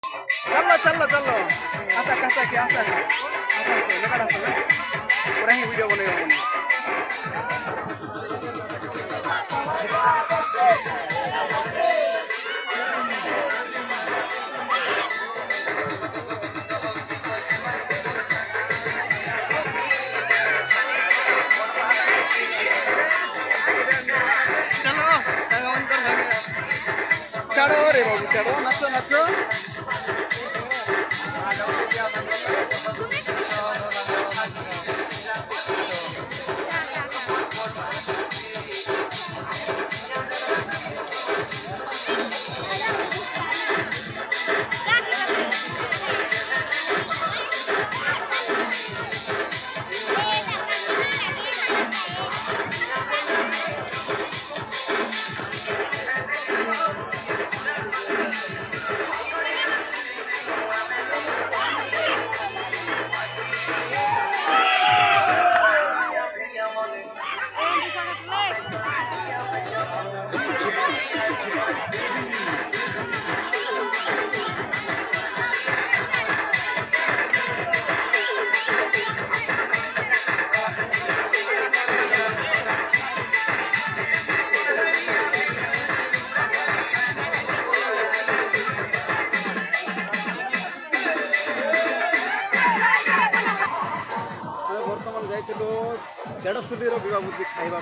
चलो चलो चलो आता कहता कि आता आता तो लगा पूरा ही वीडियो बनेगा बने चलो रे बाबू चलो नाचो नाचो बर्तमान जाइलु 150 सुधीर विवाह खाइबा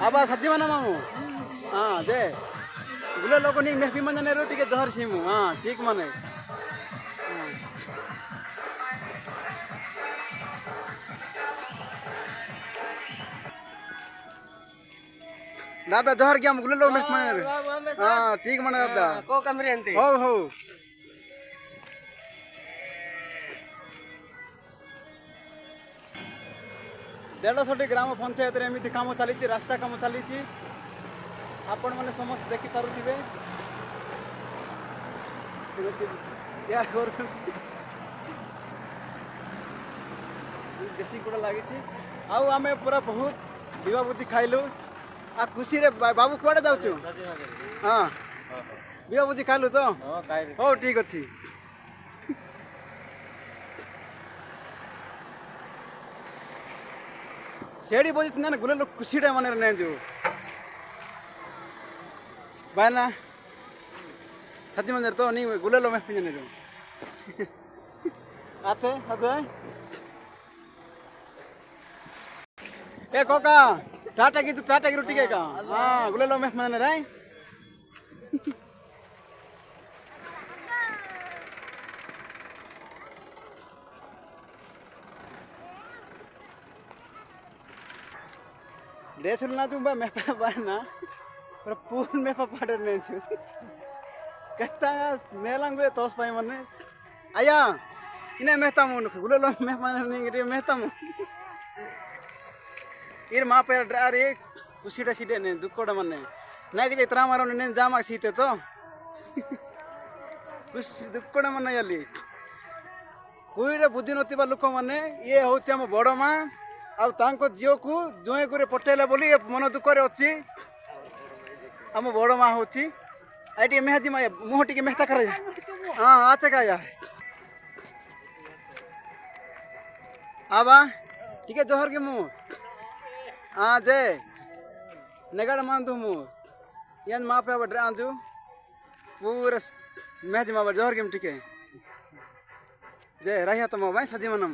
आबा सच्ची माना मामू हाँ जे बुले लोग नहीं मेहफी मन ने रोटी के जहर सीमू हाँ ठीक माने दादा जहर क्या मुगले लोग मेहफी मन हाँ ठीक माने दादा को कमरे अंते हो देढ़शोटी ग्राम पंचायत एमती कम चली रास्ता कम चली आपण मैंने समस्त देखिपे देसी गुड़ा लगी आम पूरा बहुत दिवा बुझी खाइलु आ खुशी रे बाबू कुआड़े जाऊँ हाँ दिवा बुझी खाइलु तो हो ठीक अच्छी सेड़ी बजी ना गुले लोग खुशी मन नहीं जो बायना सच्ची मंदिर तो नहीं गुले लो मैं पिंजने जो आते आते ए कोका टाटा की रोटी के का हाँ गुले लो मैं मन रे ड्रेसुल ना तुम मेपा बाना पर पूल मेपा पाडर नहीं छु कहता नेलांग तोस पाई मने आया इने मेहता मुन गुले लो मेपा नहीं रे मेहता मु इर मा पे अरे कुसीडा सीडे ने दुकोडा मने नाइ के इतना मारो ने जामा सीते तो कुछ दुकोडा मने यली कोई रे बुद्धि नतिबा लोक मने ये होचे हम बड़ मा आउ तांको झील को जुए गुरे पटेला बोली मन दुखरे अच्छी आम बड़ माँ हूँ आई मेहदी माया मुह टी मेहता कर हाँ अच्छा का आबा टी जोहर के मुँह हाँ जे नेगाड़ मान तू मुँह ये माँ पे अब ड्रांजू पूरा मेहदी माँ जोहर के टी जे रही तो माँ भाई सजी मना